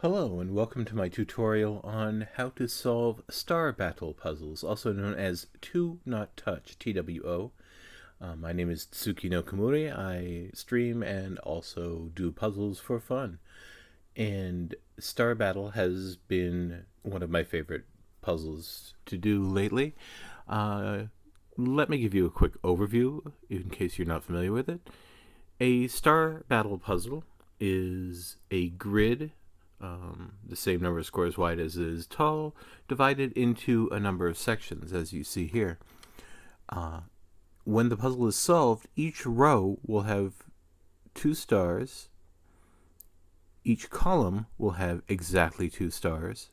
Hello and welcome to my tutorial on how to solve star battle puzzles, also known as Two Not Touch, TWO. My name is Tsuki no Komuri. I stream and also do puzzles for fun. And Star Battle has been one of my favorite puzzles to do lately. Let me give you a quick overview in case you're not familiar with it. A Star Battle puzzle is a grid, the same number of squares wide as it is tall, divided into a number of sections, as you see here. When the puzzle is solved, each row will have 2 stars, each column will have exactly 2 stars,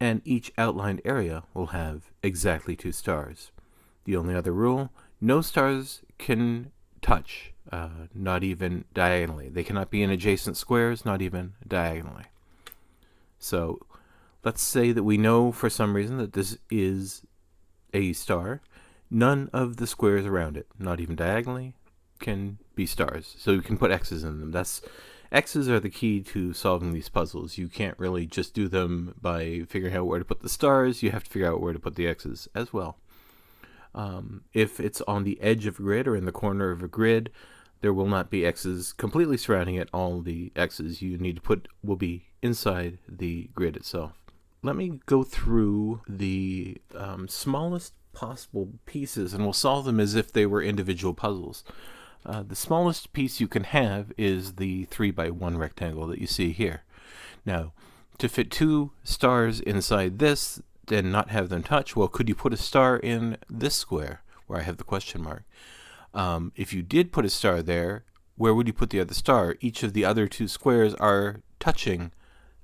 and each outlined area will have exactly 2 stars. The only other rule, no stars can touch, not even diagonally. They cannot be in adjacent squares, not even diagonally. So let's say that we know for some reason that this is a star. None of the squares around it, not even diagonally, can be stars. So you can put X's in them. X's are the key to solving these puzzles. You can't really just do them by figuring out where to put the stars. You have to figure out where to put the X's as well. If it's on the edge of a grid or in the corner of a grid, there will not be X's completely surrounding it. All the X's you need to put will be inside the grid itself. Let me go through the smallest possible pieces, and we'll solve them as if they were individual puzzles. The smallest piece you can have is the 3x1 rectangle that you see here. Now, to fit 2 stars inside this and not have them touch, well, could you put a star in this square where I have the question mark? If you did put a star there, where would you put the other star? Each of the other 2 squares are touching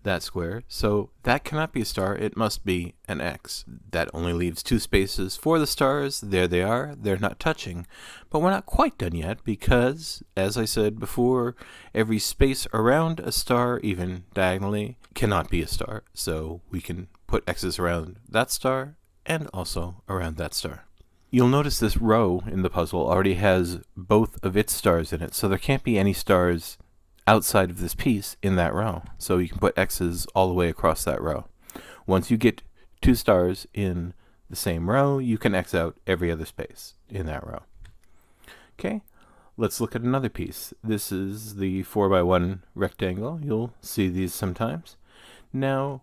that square, so that cannot be a star. It must be an X. That only leaves 2 spaces for the stars. There they are. They're not touching. But we're not quite done yet because, as I said before, every space around a star, even diagonally, cannot be a star. So we can put X's around that star and also around that star. You'll notice this row in the puzzle already has both of its stars in it, so there can't be any stars outside of this piece in that row. So you can put X's all the way across that row. Once you get 2 stars in the same row, you can X out every other space in that row. Okay, let's look at another piece. This is the 4x1 rectangle. You'll see these sometimes. Now,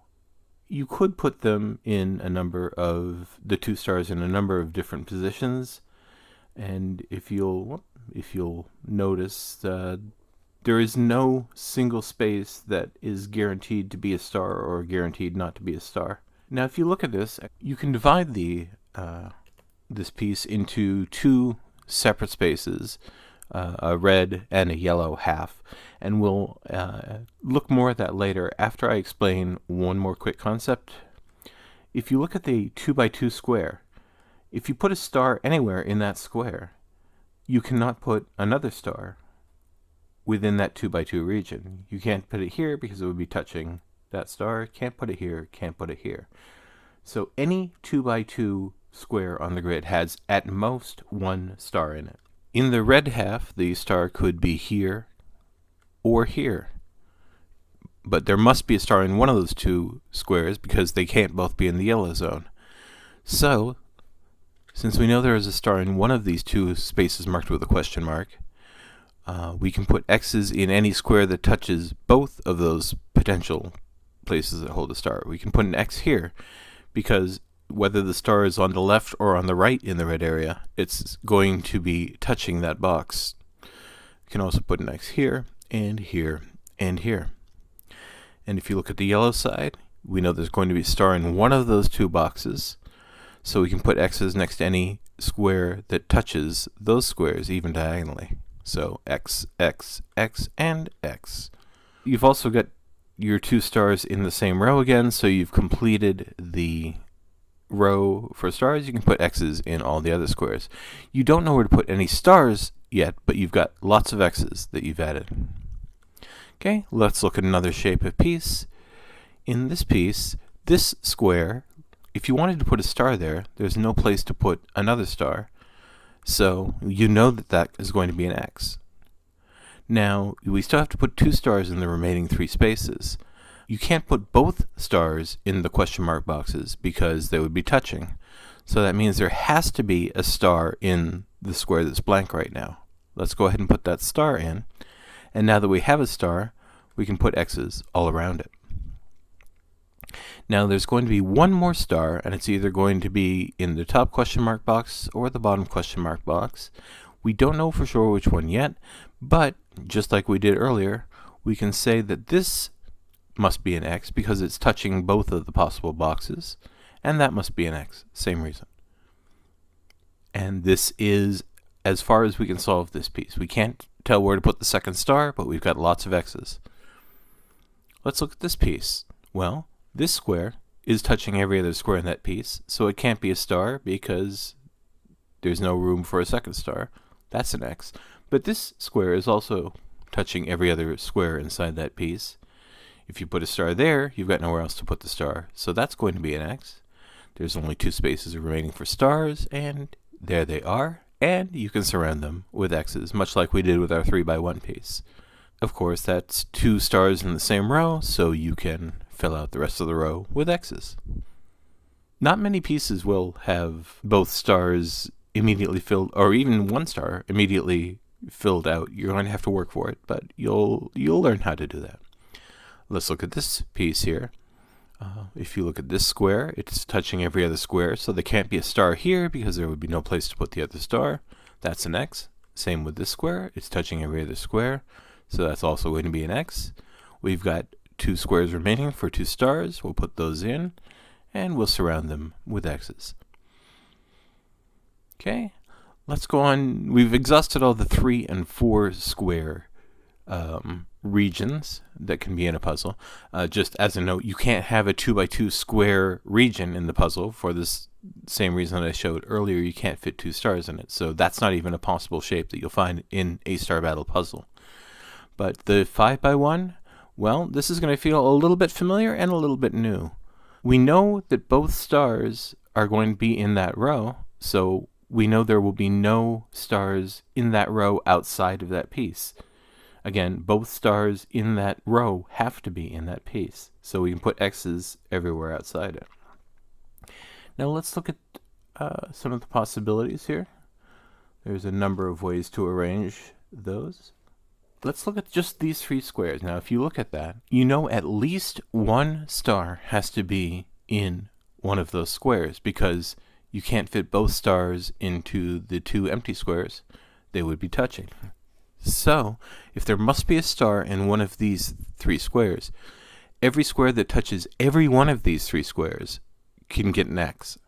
you could put them in a number of, the 2 stars in a number of different positions, and if you'll notice, there is no single space that is guaranteed to be a star or guaranteed not to be a star. Now, if you look at this, you can divide this piece into 2 separate spaces, a red and a yellow half, and we'll look more at that later after I explain one more quick concept. If you look at the 2x2 square, if you put a star anywhere in that square, you cannot put another star within that 2x2 region. You can't put it here because it would be touching that star. Can't put it here, can't put it here. So any 2x2 square on the grid has at most 1 star in it. In the red half, the star could be here or here. But there must be a star in one of those 2 squares because they can't both be in the yellow zone. So, since we know there is a star in one of these 2 spaces marked with a question mark, we can put X's in any square that touches both of those potential places that hold a star. We can put an X here because whether the star is on the left or on the right in the red area, it's going to be touching that box. We can also put an X here, and here, and here. And if you look at the yellow side, we know there's going to be a star in one of those 2 boxes, so we can put X's next to any square that touches those squares, even diagonally. So X, X, X, and X. You've also got your 2 stars in the same row again, so you've completed the row for stars. You can put X's in all the other squares. You don't know where to put any stars yet, but you've got lots of X's that you've added. Okay, let's look at another shape of piece. In this piece, this square, if you wanted to put a star there, there's no place to put another star. So you know that that is going to be an X. Now, we still have to put 2 stars in the remaining 3 spaces. You can't put both stars in the question mark boxes because they would be touching. So that means there has to be a star in the square that's blank right now. Let's go ahead and put that star in. And now that we have a star, we can put X's all around it. Now there's going to be one more star, and it's either going to be in the top question mark box or the bottom question mark box. We don't know for sure which one yet, but just like we did earlier, we can say that this must be an X because it's touching both of the possible boxes, and that must be an X, same reason. And this is as far as we can solve this piece. We can't tell where to put the second star, but we've got lots of X's. Let's look at this piece. Well, this square is touching every other square in that piece, so it can't be a star because there's no room for a second star. That's an X. But this square is also touching every other square inside that piece. If you put a star there, you've got nowhere else to put the star, so that's going to be an X. There's only 2 spaces remaining for stars, and there they are, and you can surround them with X's, much like we did with our 3x1 piece. Of course, that's 2 stars in the same row, so you can fill out the rest of the row with X's. Not many pieces will have both stars immediately filled, or even one star immediately filled out. You're going to have to work for it, but you'll learn how to do that. Let's look at this piece here. If you look at this square, it's touching every other square, so there can't be a star here because there would be no place to put the other star. That's an X. Same with this square. It's touching every other square, so that's also going to be an X. We've got 2 squares remaining for 2 stars. We'll put those in, and we'll surround them with X's. Okay, let's go on. We've exhausted all the 3 and 4 square regions that can be in a puzzle. Just as a note, you can't have a 2x2 square region in the puzzle for this same reason that I showed earlier. You can't fit 2 stars in it, so that's not even a possible shape that you'll find in a star battle puzzle. But the 5x1, well, this is going to feel a little bit familiar and a little bit new. We know that both stars are going to be in that row, so we know there will be no stars in that row outside of that piece. Again, both stars in that row have to be in that piece, so we can put X's everywhere outside it. Now let's look at some of the possibilities here. There's a number of ways to arrange those. Let's look at just these 3 squares. Now if you look at that, you know at least one star has to be in one of those squares because you can't fit both stars into the 2 empty squares. They would be touching. So, if there must be a star in one of these 3 squares, every square that touches every one of these 3 squares can get an X.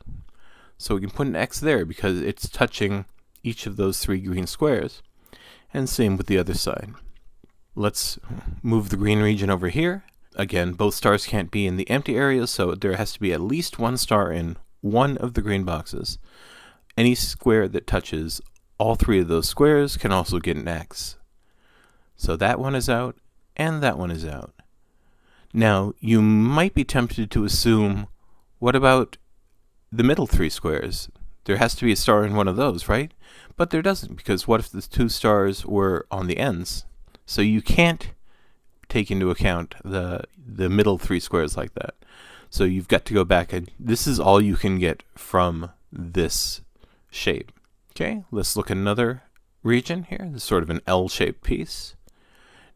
So we can put an X there because it's touching each of those 3 green squares, and same with the other side. Let's move the green region over here. Again, both stars can't be in the empty areas, so there has to be at least one star in one of the green boxes. Any square that touches all 3 of those squares can also get an X. So that one is out, and that one is out. Now, you might be tempted to assume, what about the middle 3 squares? There has to be a star in one of those, right? But there doesn't, because what if the 2 stars were on the ends? So you can't take into account the middle 3 squares like that. So you've got to go back, and this is all you can get from this shape. Okay, let's look at another region here. This is sort of an L-shaped piece.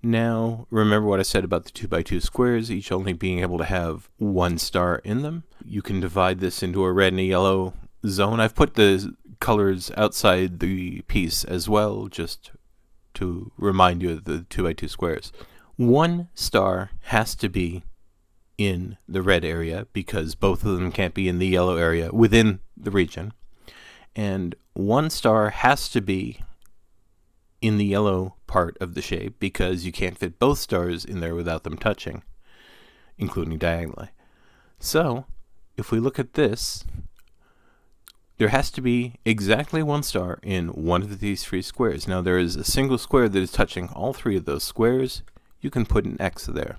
Now, remember what I said about the 2x2 squares, each only being able to have 1 star in them. You can divide this into a red and a yellow zone. I've put the colors outside the piece as well, just to remind you of the 2x2 squares. 1 star has to be in the red area because both of them can't be in the yellow area within the region. And 1 star has to be in the yellow part of the shape because you can't fit both stars in there without them touching, including diagonally. So, if we look at this, there has to be exactly 1 star in one of these 3 squares. Now there is a single square that is touching all 3 of those squares. You can put an X there.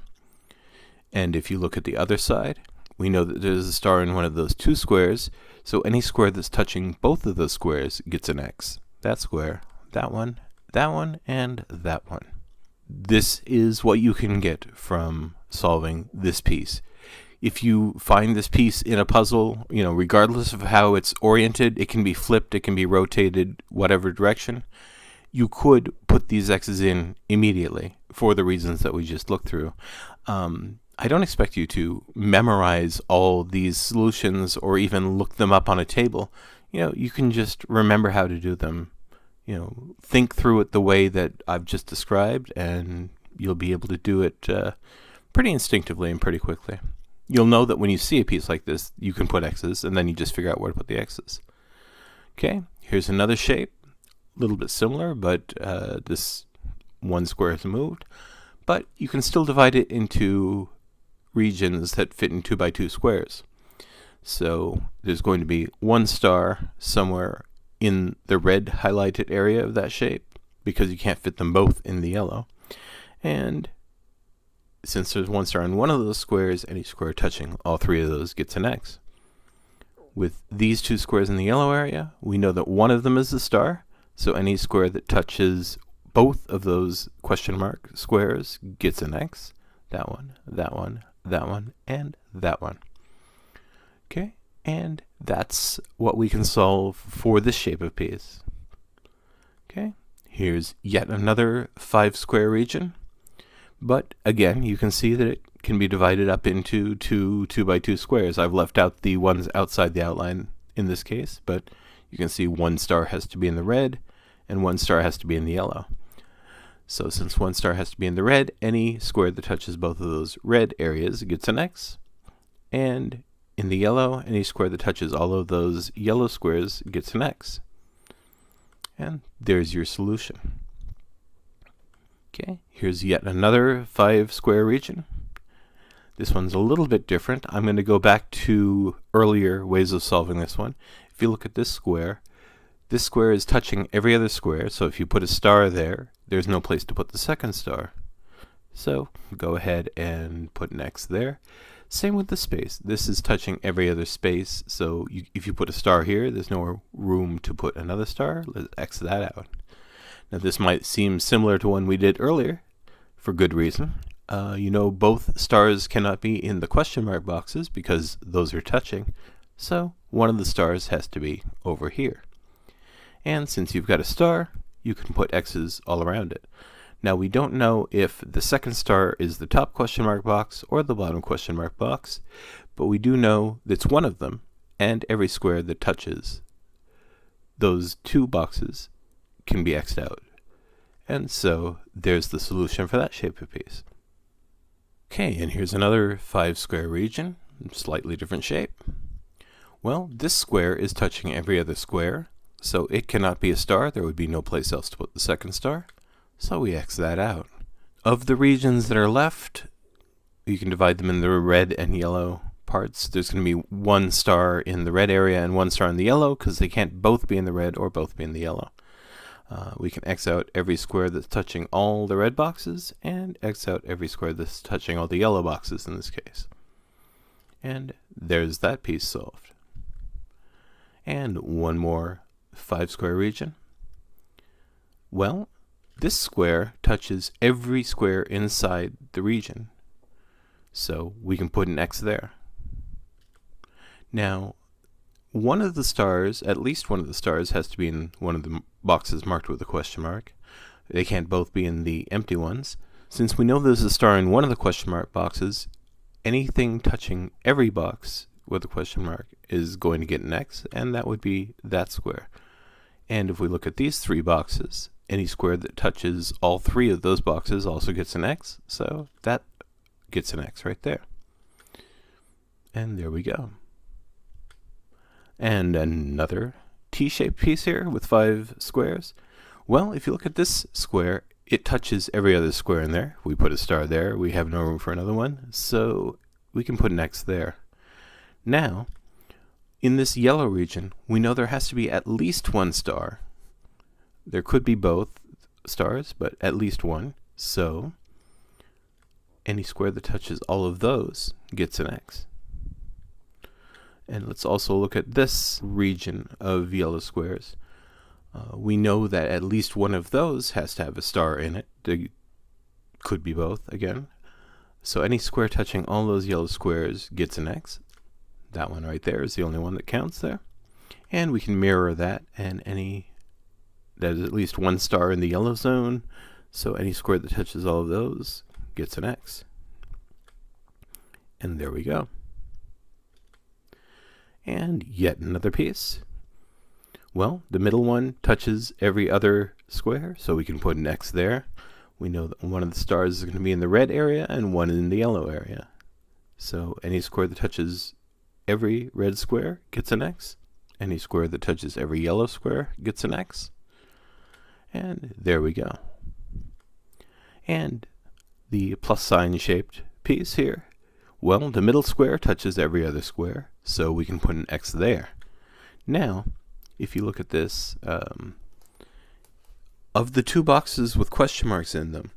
And if you look at the other side, we know that there's a star in one of those 2 squares, so any square that's touching both of those squares gets an X. That square, that one, and that one. this is what you can get from solving this piece. If you find this piece in a puzzle, regardless of how it's oriented, it can be flipped, it can be rotated, whatever direction, you could put these X's in immediately for the reasons that we just looked through. I don't expect you to memorize all these solutions or even look them up on a table. You can just remember how to do them. Think through it the way that I've just described, and you'll be able to do it pretty instinctively and pretty quickly. You'll know that when you see a piece like this, you can put X's, and then you just figure out where to put the X's. Okay, here's another shape, a little bit similar, but this one square is moved. But you can still divide it into regions that fit in 2 by 2 squares. So there's going to be one star somewhere in the red highlighted area of that shape, because you can't fit them both in the yellow. And since there's one star in one of those squares, any square touching all 3 of those gets an X. With these 2 squares in the yellow area, we know that one of them is the star, so any square that touches both of those question mark squares gets an X. That one, that one, that one, and that one. Okay, and that's what we can solve for this shape of piece. Okay, here's yet another 5 square region. But again, you can see that it can be divided up into 2 by 2 squares. I've left out the ones outside the outline in this case, but you can see one star has to be in the red and one star has to be in the yellow. So since one star has to be in the red, any square that touches both of those red areas gets an X. And in the yellow, any square that touches all of those yellow squares gets an X. And there's your solution. Okay, here's yet another 5 square region. This one's a little bit different. I'm going to go back to earlier ways of solving this one. If you look at this square is touching every other square, so if you put a star there, there's no place to put the second star. So go ahead and put an X there. Same with the space. This is touching every other space, so if you put a star here, there's no room to put another star. Let's X that out. Now this might seem similar to one we did earlier, for good reason. Both stars cannot be in the question mark boxes because those are touching, so one of the stars has to be over here. And since you've got a star, you can put X's all around it. Now we don't know if the second star is the top question mark box or the bottom question mark box, but we do know that's one of them, and every square that touches those 2 boxes can be X'd out. And so there's the solution for that shape of piece. Okay, and here's another 5 square region, slightly different shape. Well, this square is touching every other square, so it cannot be a star. There would be no place else to put the second star, so we X that out. Of the regions that are left, you can divide them in the red and yellow parts. There's going to be 1 star in the red area and 1 star in the yellow, because they can't both be in the red or both be in the yellow. We can X out every square that's touching all the red boxes, and X out every square that's touching all the yellow boxes in this case. And there's that piece solved. And one more 5 square region. Well, this square touches every square inside the region, so we can put an X there. Now, one of the stars, at least one of the stars, has to be in one of the boxes marked with a question mark. They can't both be in the empty ones. Since we know there's a star in one of the question mark boxes, anything touching every box with a question mark is going to get an X, and that would be that square. And if we look at these 3 boxes, any square that touches all 3 of those boxes also gets an X, so that gets an X right there. And there we go. And another T-shaped piece here with 5 squares. Well, if you look at this square, it touches every other square in there. We put a star there, we have no room for another one, so we can put an X there. Now, in this yellow region, we know there has to be at least 1 star. There could be both stars, but at least 1. So any square that touches all of those gets an X. And let's also look at this region of yellow squares. We know that at least one of those has to have a star in it to could be both again. So any square touching all those yellow squares gets an X. That one right there is the only one that counts there. And we can mirror that, and there's at least one star in the yellow zone, so any square that touches all of those gets an X. And there we go. And yet another piece. Well, the middle one touches every other square, so we can put an X there. We know that one of the stars is going to be in the red area and one in the yellow area. So any square that touches every red square gets an X. Any square that touches every yellow square gets an X. And there we go. And the plus sign shaped piece here, well, the middle square touches every other square, so we can put an X there. Now, if you look at this, of the two boxes with question marks in them,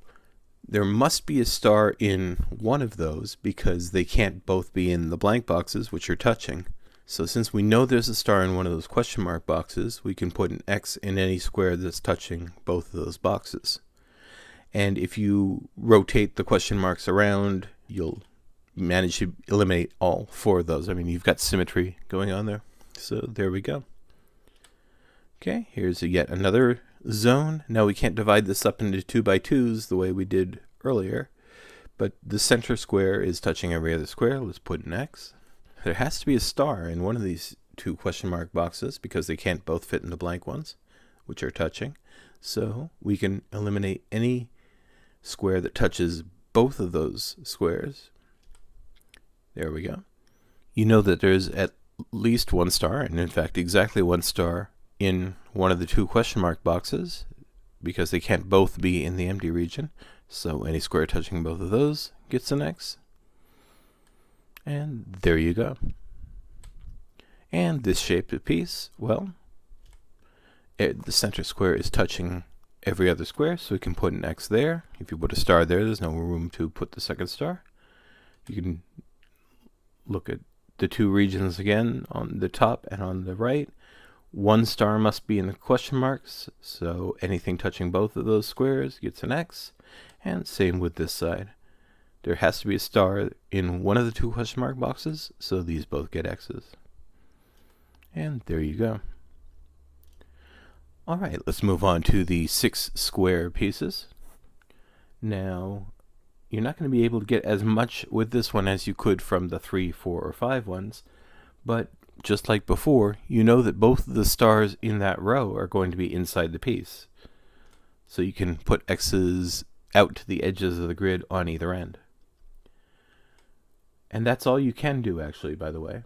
there must be a star in one of those because they can't both be in the blank boxes, which are touching. So since we know there's a star in one of those question mark boxes, we can put an X in any square that's touching both of those boxes. And if you rotate the question marks around, you'll manage to eliminate all four of those. I mean, you've got symmetry going on there. So there we go. Okay, here's yet another zone. Now we can't divide this up into 2x2s the way we did earlier, but the center square is touching every other square. Let's put an X. There has to be a star in one of these two question mark boxes because they can't both fit in the blank ones, which are touching. So we can eliminate any square that touches both of those squares. There we go. You know that there's at least one star, and in fact exactly one star in one of the two question mark boxes because they can't both be in the empty region. So any square touching both of those gets an X. And there you go. And this shaped piece, well, the center square is touching every other square, so we can put an X there. If you put a star there, there's no room to put the second star. You can look at the two regions again on the top and on the right. One star must be in the question marks, so anything touching both of those squares gets an X. And same with this side. There has to be a star in one of the two question mark boxes, so these both get X's. And there you go. All right, let's move on to the 6 square pieces. Now, you're not going to be able to get as much with this one as you could from the 3, 4, or 5 ones, but just like before, you know that both of the stars in that row are going to be inside the piece. So you can put X's out to the edges of the grid on either end. And that's all you can do, actually, by the way.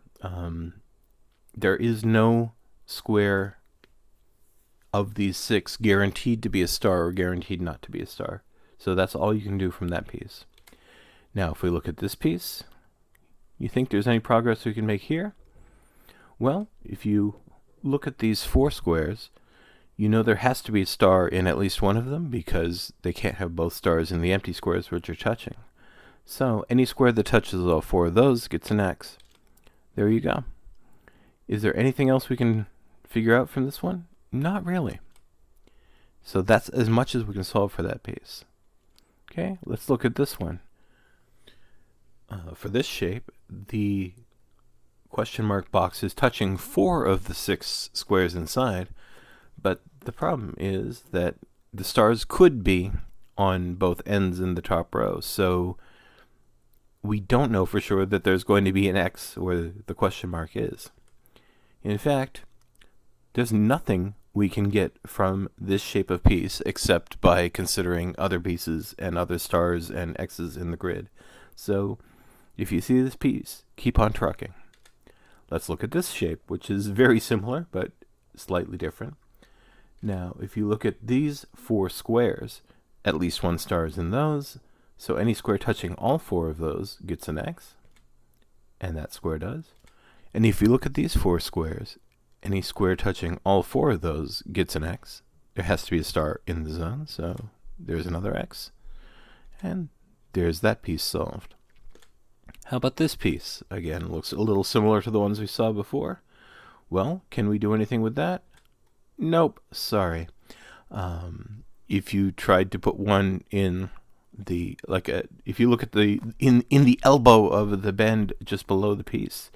There is no square of these 6 guaranteed to be a star or guaranteed not to be a star. So that's all you can do from that piece. Now, if we look at this piece, you think there's any progress we can make here? Well, if you look at these 4 squares, you know there has to be a star in at least one of them because they can't have both stars in the empty squares which are touching. So any square that touches all 4 of those gets an X. There you go. Is there anything else we can figure out from this one? Not really. So that's as much as we can solve for that piece. Okay, let's look at this one. For this shape, the question mark box is touching 4 of the 6 squares inside, but the problem is that the stars could be on both ends in the top row, so we don't know for sure that there's going to be an X where the question mark is. In fact, there's nothing we can get from this shape of piece except by considering other pieces and other stars and X's in the grid. So if you see this piece, keep on trucking. Let's look at this shape, which is very similar but slightly different. Now, if you look at these 4 squares, at least one star is in those, so any square touching all 4 of those gets an X, and that square does. And if you look at these 4 squares, any square touching all 4 of those gets an X. There has to be a star in the zone, so there's another X. And there's that piece solved. How about this piece? Again, looks a little similar to the ones we saw before. Well, can we do anything with that? Nope, sorry. If you tried to put one in if you look at the in the elbow of the bend just below the piece,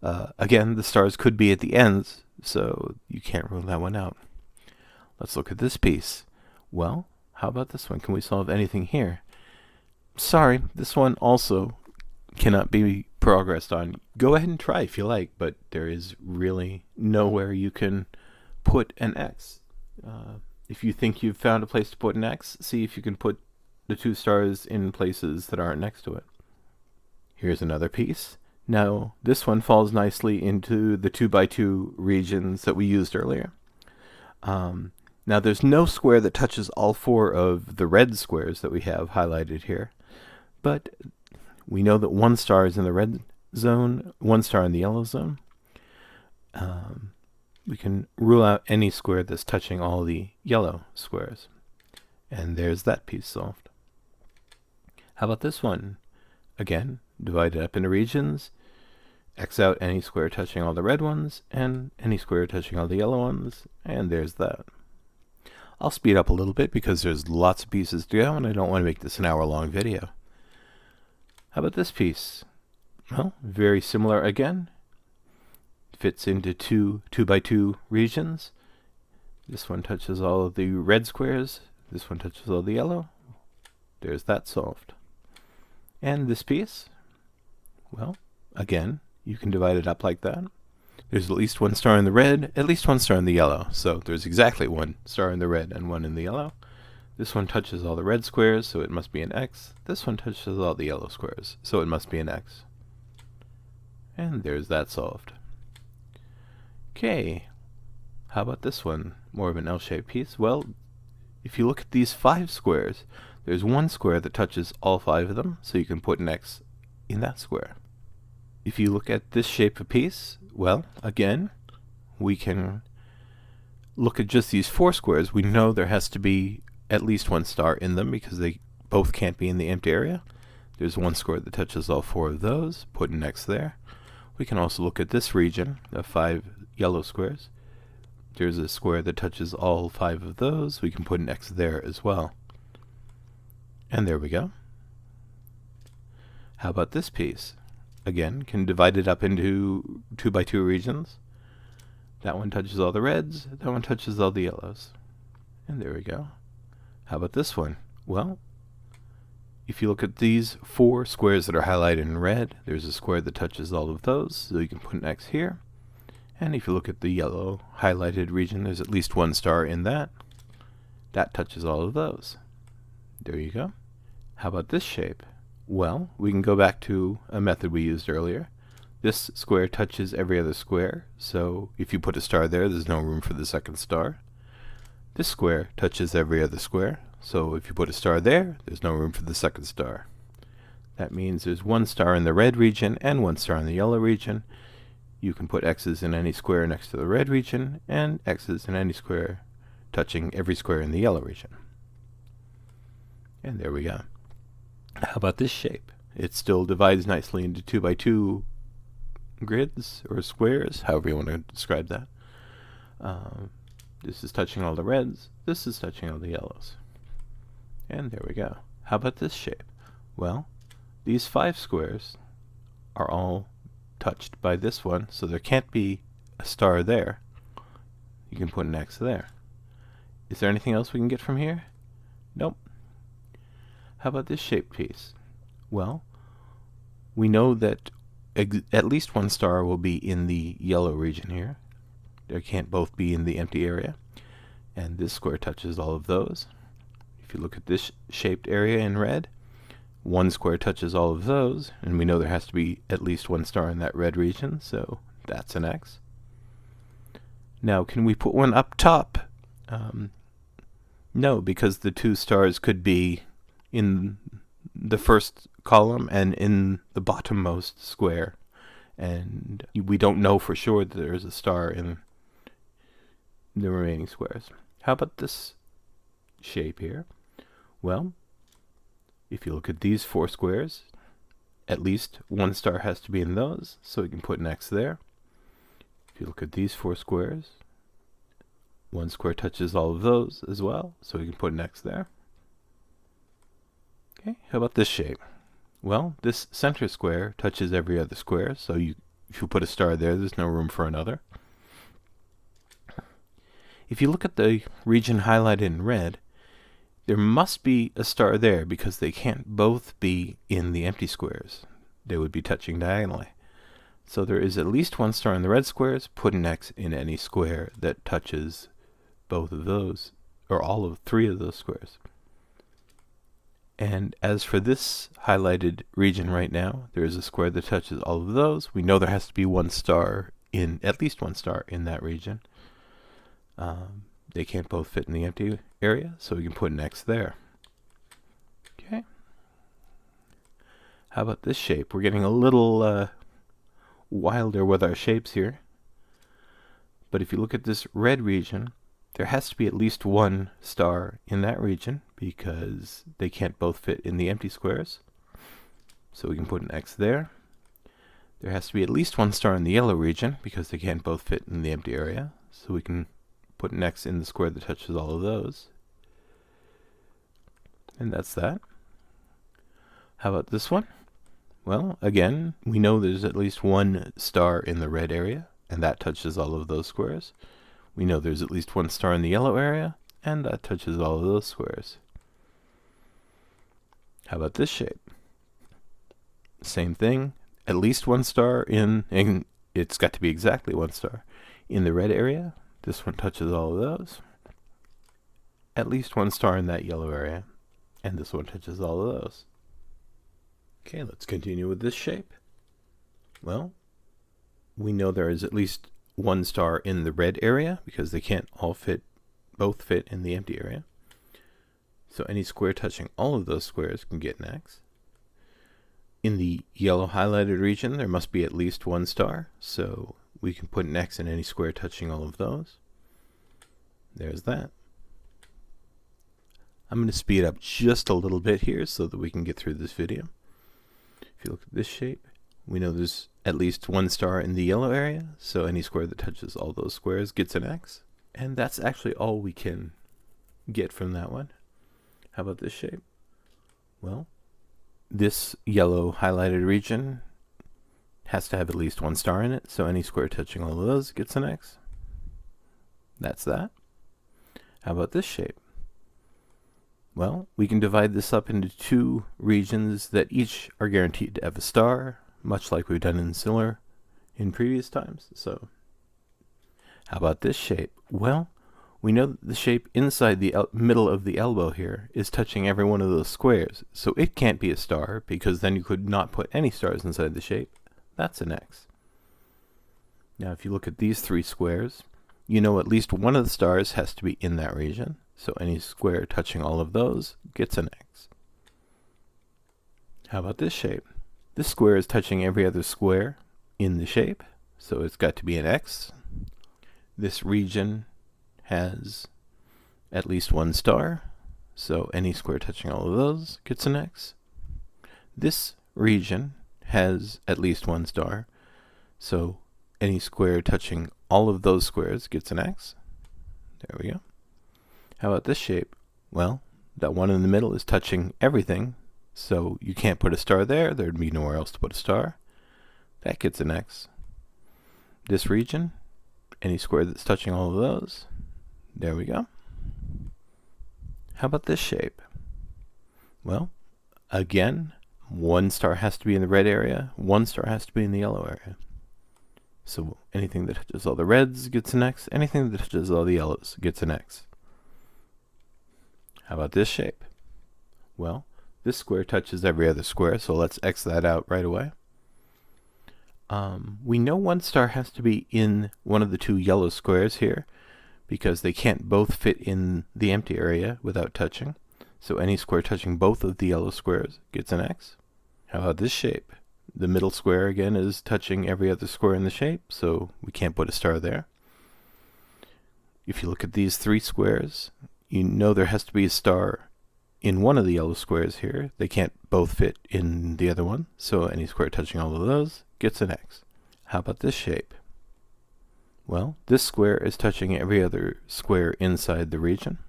again, the stars could be at the ends, so you can't rule that one out. Let's look at this piece. Well, how about this one? Can we solve anything here? Sorry, this one also cannot be progressed on. Go ahead and try if you like, but there is really nowhere you can put an X. If you think you've found a place to put an X, see if you can put the two stars in places that aren't next to it. Here's another piece. Now, this one falls nicely into the 2x2 regions that we used earlier. Now, there's no square that touches all four of the red squares that we have highlighted here, but we know that one star is in the red zone, one star in the yellow zone. We can rule out any square that's touching all the yellow squares. And there's that piece solved. How about this one? Again, divide it up into regions, X out any square touching all the red ones, and any square touching all the yellow ones, and there's that. I'll speed up a little bit because there's lots of pieces to go, and I don't want to make this an hour-long video. How about this piece? Well, very similar again. Fits into two 2x2 regions. This one touches all of the red squares. This one touches all the yellow. There's that solved. And this piece, well, again, you can divide it up like that. There's at least one star in the red, at least one star in the yellow. So there's exactly one star in the red and one in the yellow. This one touches all the red squares, so it must be an X. This one touches all the yellow squares, so it must be an X. And there's that solved. Okay, how about this one? More of an L-shaped piece. Well, if you look at these 5 squares, there's one square that touches all 5 of them, so you can put an X in that square. If you look at this shape of piece, well, again, we can look at just these 4 squares. We know there has to be at least one star in them because they both can't be in the empty area. There's one square that touches all 4 of those, put an X there. We can also look at this region of 5 yellow squares. There's a square that touches all 5 of those. We can put an X there as well. And there we go. How about this piece? Again, can divide it up into 2x2 regions. That one touches all the reds. That one touches all the yellows. And there we go. How about this one? Well, if you look at these 4 squares that are highlighted in red, there's a square that touches all of those, so you can put an X here. And if you look at the yellow highlighted region, there's at least one star in that. That touches all of those. There you go. How about this shape? Well, we can go back to a method we used earlier. This square touches every other square, so if you put a star there, there's no room for the second star. This square touches every other square, so if you put a star there, there's no room for the second star. That means there's one star in the red region and one star in the yellow region. You can put X's in any square next to the red region, and X's in any square touching every square in the yellow region. And there we go. How about this shape? It still divides nicely into 2x2 grids or squares, however you want to describe that. This is touching all the reds, this is touching all the yellows. And there we go. How about this shape? Well, these 5 squares are all touched by this one, so there can't be a star there. You can put an X there. Is there anything else we can get from here? Nope. How about this shaped piece? Well, we know that at least one star will be in the yellow region here. They can't both be in the empty area. And this square touches all of those. If you look at this shaped area in red, one square touches all of those, and we know there has to be at least one star in that red region, so that's an X. Now, can we put one up top? No, because the 2 stars could be in the first column and in the bottommost square, and we don't know for sure that there's a star in the remaining squares. How about this shape here? Well, if you look at these 4 squares, at least one star has to be in those, so we can put an X there. If you look at these 4 squares, one square touches all of those as well, so we can put an X there. Okay, how about this shape? Well, this center square touches every other square, so if you put a star there, there's no room for another. If you look at the region highlighted in red, there must be a star there because they can't both be in the empty squares. They would be touching diagonally. So there is at least one star in the red squares. Put an X in any square that touches both of those, or all of three of those squares. And as for this highlighted region right now, there is a square that touches all of those. We know there has to be one star at least one star in that region. They can't both fit in the empty area, so we can put an X there. Okay. How about this shape? We're getting a little wilder with our shapes here. But if you look at this red region, there has to be at least one star in that region because they can't both fit in the empty squares. So we can put an X there. There has to be at least one star in the yellow region because they can't both fit in the empty area. So we can put an X in the square that touches all of those. And that's that. How about this one? Well, again, we know there's at least one star in the red area, and that touches all of those squares. We know there's at least one star in the yellow area, and that touches all of those squares. How about this shape? Same thing. At least one star and it's got to be exactly one star in the red area. This one touches all of those. At least one star in that yellow area, and this one touches all of those. Okay, let's continue with this shape. Well, we know there is at least one star in the red area because they can't both fit in the empty area. So any square touching all of those squares can get an X. In the yellow highlighted region, there must be at least one star, so we can put an X in any square touching all of those. There's that. I'm going to speed up just a little bit here so that we can get through this video. If you look at this shape, we know there's at least one star in the yellow area, so any square that touches all those squares gets an X. And that's actually all we can get from that one. How about this shape? Well, this yellow highlighted region has to have at least one star in it, so any square touching all of those gets an X. That's that. How about this shape? Well, we can divide this up into two regions that each are guaranteed to have a star, much like we've done in previous times. So, how about this shape? Well, we know that the shape inside the middle of the elbow here is touching every one of those squares, so it can't be a star because then you could not put any stars inside the shape. That's an X. Now, if you look at these three squares, you know at least one of the stars has to be in that region. So any square touching all of those gets an X. How about this shape? This square is touching every other square in the shape, so it's got to be an X. This region has at least one star, so any square touching all of those gets an X. This region has at least one star, so any square touching all of those squares gets an X. There we go. How about this shape? Well, that one in the middle is touching everything, so you can't put a star there. There'd be nowhere else to put a star. That gets an X. This region, any square that's touching all of those, there we go. How about this shape? Well, again, one star has to be in the red area, one star has to be in the yellow area. So anything that touches all the reds gets an X, anything that touches all the yellows gets an X. How about this shape? Well, this square touches every other square, so let's X that out right away. We know one star has to be in one of the two yellow squares here because they can't both fit in the empty area without touching. So any square touching both of the yellow squares gets an X. How about this shape? The middle square again is touching every other square in the shape, so we can't put a star there. If you look at these three squares, you know there has to be a star in one of the yellow squares here. They can't both fit in the other one, so any square touching all of those gets an X. How about this shape? Well, this square is touching every other square inside the region,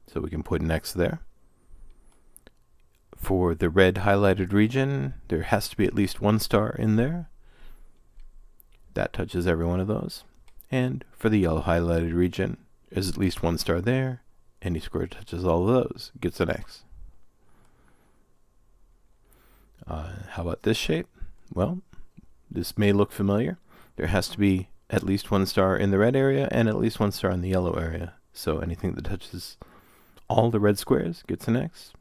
so we can put an X there. For the red highlighted region, there has to be at least one star in there. That touches every one of those. And for the yellow highlighted region, there's at least one star there. Any square that touches all of those gets an X. How about this shape? Well, this may look familiar. There has to be at least one star in the red area and at least one star in the yellow area. So anything that touches all the red squares gets an X.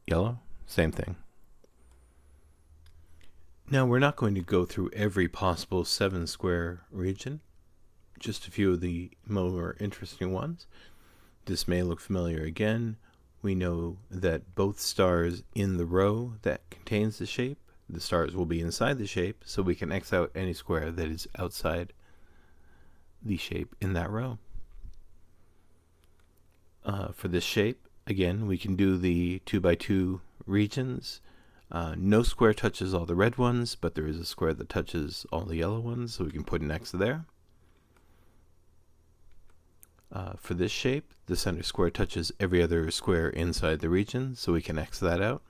Yellow, same thing. Now we're not going to go through every possible 7 square region, just a few of the more interesting ones. This may look familiar again. We know that both stars in the row that contains the shape, the stars will be inside the shape, so we can X out any square that is outside the shape in that row. For this shape, again, we can do the 2x2 regions. No square touches all the red ones, but there is a square that touches all the yellow ones, so we can put an X there. For this shape, the center square touches every other square inside the region, so we can X that out.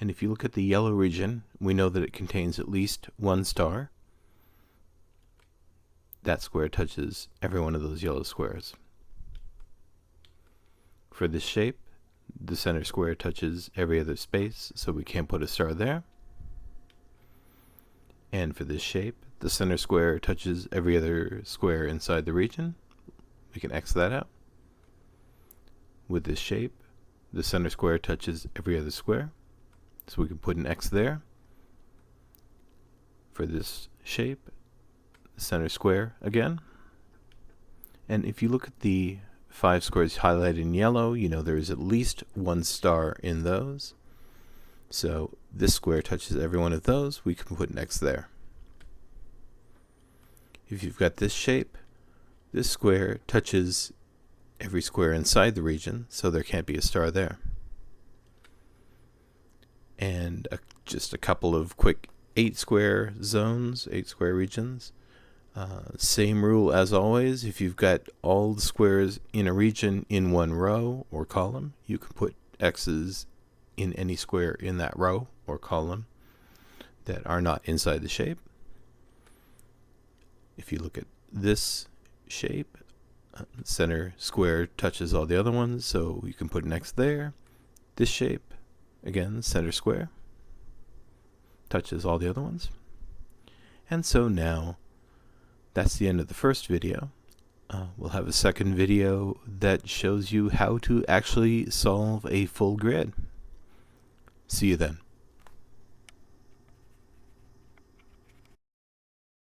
And if you look at the yellow region, we know that it contains at least one star. That square touches every one of those yellow squares. For this shape, the center square touches every other space, so we can't put a star there. And for this shape, the center square touches every other square inside the region. We can X that out. With this shape, the center square touches every other square, so we can put an X there. For this shape, the center square again. And if you look at the 5 squares highlighted in yellow, you know there is at least one star in those. So this square touches every one of those, we can put an X there. If you've got this shape, this square touches every square inside the region, so there can't be a star there. And just a couple of quick 8 square zones, 8 square regions. Same rule as always. If you've got all the squares in a region in one row or column, you can put X's in any square in that row or column that are not inside the shape. If you look at this shape, center square touches all the other ones, so you can put an X there. This shape, again, center square touches all the other ones. And so now that's the end of the first video. We'll have a second video that shows you how to actually solve a full grid. See you then.